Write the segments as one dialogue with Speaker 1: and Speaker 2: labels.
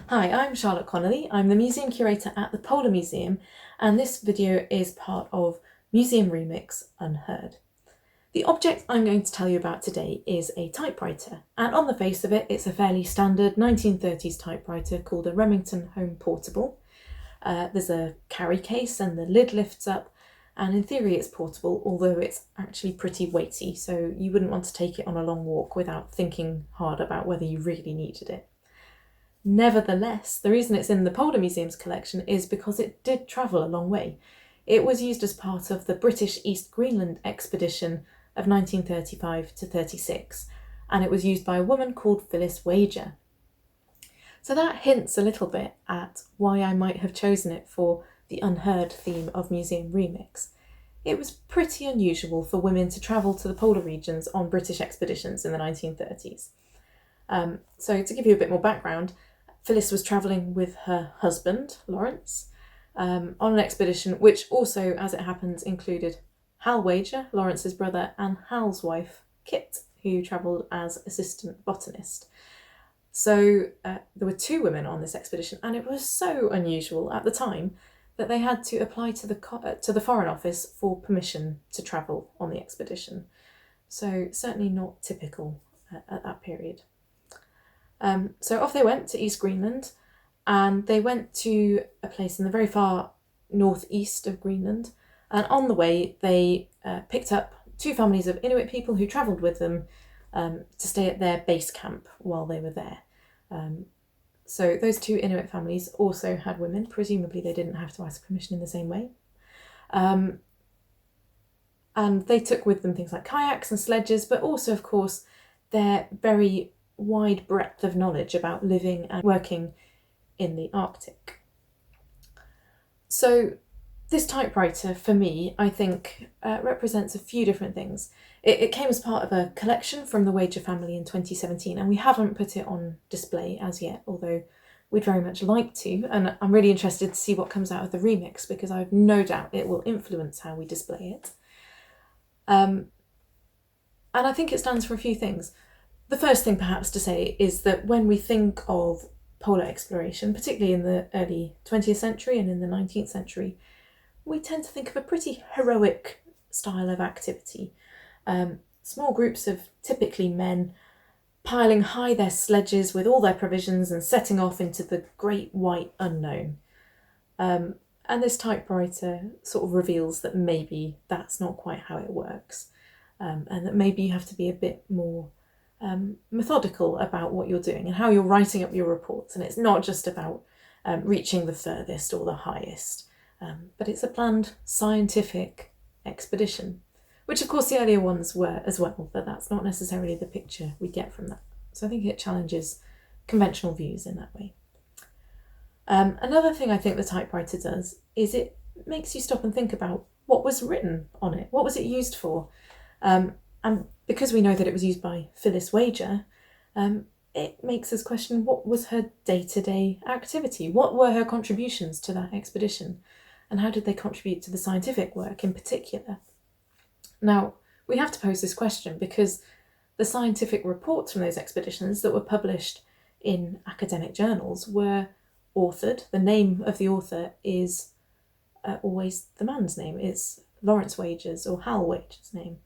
Speaker 1: Hi, I'm Charlotte Connelly. I'm the museum curator at the Polar Museum, and this video is part of Museum Remix Unheard. The object I'm going to tell you about today is a typewriter, and on the face of it, it's a fairly standard 1930s typewriter called a Remington Home Portable. There's a carry case and the lid lifts up, and in theory it's portable, although it's actually pretty weighty, so you wouldn't want to take it on a long walk without thinking hard about whether you really needed it. Nevertheless, the reason it's in the Polar Museum's collection is because it did travel a long way. It was used as part of the British East Greenland expedition of 1935 to 36, and it was used by a woman called Phyllis Wager. So that hints a little bit at why I might have chosen it for the Unheard theme of Museum Remix. It was pretty unusual for women to travel to the polar regions on British expeditions in the 1930s. So to give you a bit more background, Phyllis was travelling with her husband, Lawrence, on an expedition which also, as it happens, included Hal Wager, Lawrence's brother, and Hal's wife, Kit, who travelled as assistant botanist. So there were two women on this expedition, and it was so unusual at the time that they had to apply to the Foreign Office for permission to travel on the expedition. So certainly not typical at that period. So off they went to East Greenland, and they went to a place in the very far northeast of Greenland, and on the way they picked up two families of Inuit people who travelled with them to stay at their base camp while they were there. So those two Inuit families also had women. Presumably they didn't have to ask permission in the same way. And they took with them things like kayaks and sledges, but also, of course, their very wide breadth of knowledge about living and working in the Arctic. So this typewriter, for me, I think represents a few different things. It came as part of a collection from the Wager family in 2017, and we haven't put it on display as yet, although we'd very much like to, and I'm really interested to see what comes out of the remix, because I have no doubt it will influence how we display it. And I think it stands for a few things. The first thing perhaps to say is that when we think of polar exploration, particularly in the early 20th century and in the 19th century, we tend to think of a pretty heroic style of activity. Small groups of typically men piling high their sledges with all their provisions and setting off into the great white unknown. And this typewriter sort of reveals that maybe that's not quite how it works, and that maybe you have to be a bit more methodical about what you're doing and how you're writing up your reports. And it's not just about reaching the furthest or the highest, but it's a planned scientific expedition, which of course the earlier ones were as well, but that's not necessarily the picture we get from that. So I think it challenges conventional views in that way. Another thing I think the typewriter does is it makes you stop and think about what was written on it, what was it used for? And because we know that it was used by Phyllis Wager, it makes us question what was her day-to-day activity? What were her contributions to that expedition? And how did they contribute to the scientific work in particular? Now, we have to pose this question because the scientific reports from those expeditions that were published in academic journals were authored. The name of the author is always the man's name. It's Lawrence Wager's or Hal Wager's name.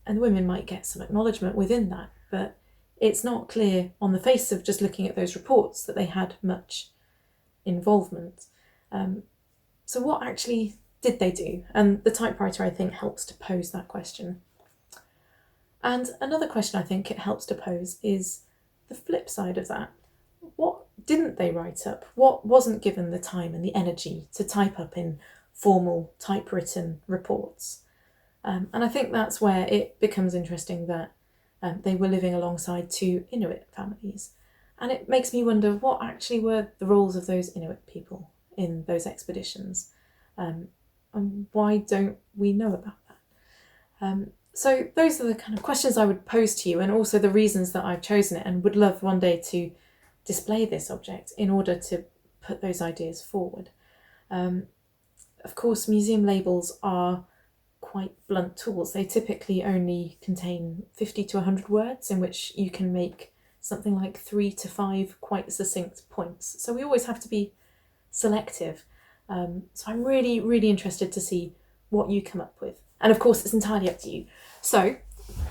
Speaker 1: And women might get some acknowledgement within that, but it's not clear on the face of just looking at those reports that they had much involvement. So what actually did they do? And the typewriter, I think, helps to pose that question. And another question I think it helps to pose is the flip side of that. What didn't they write up? What wasn't given the time and the energy to type up in formal typewritten reports? And I think that's where it becomes interesting that they were living alongside two Inuit families. And it makes me wonder what actually were the roles of those Inuit people in those expeditions. And why don't we know about that? So those are the kind of questions I would pose to you, and also the reasons that I've chosen it, and would love one day to display this object in order to put those ideas forward. Of course, museum labels are quite blunt tools. They typically only contain 50 to 100 words in which you can make something like 3 to 5 quite succinct points. So we always have to be selective. So I'm really, really interested to see what you come up with. And of course, it's entirely up to you. So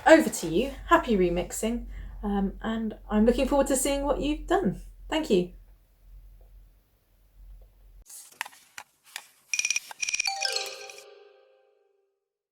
Speaker 1: over to you. Happy remixing. And I'm looking forward to seeing what you've done. Thank you.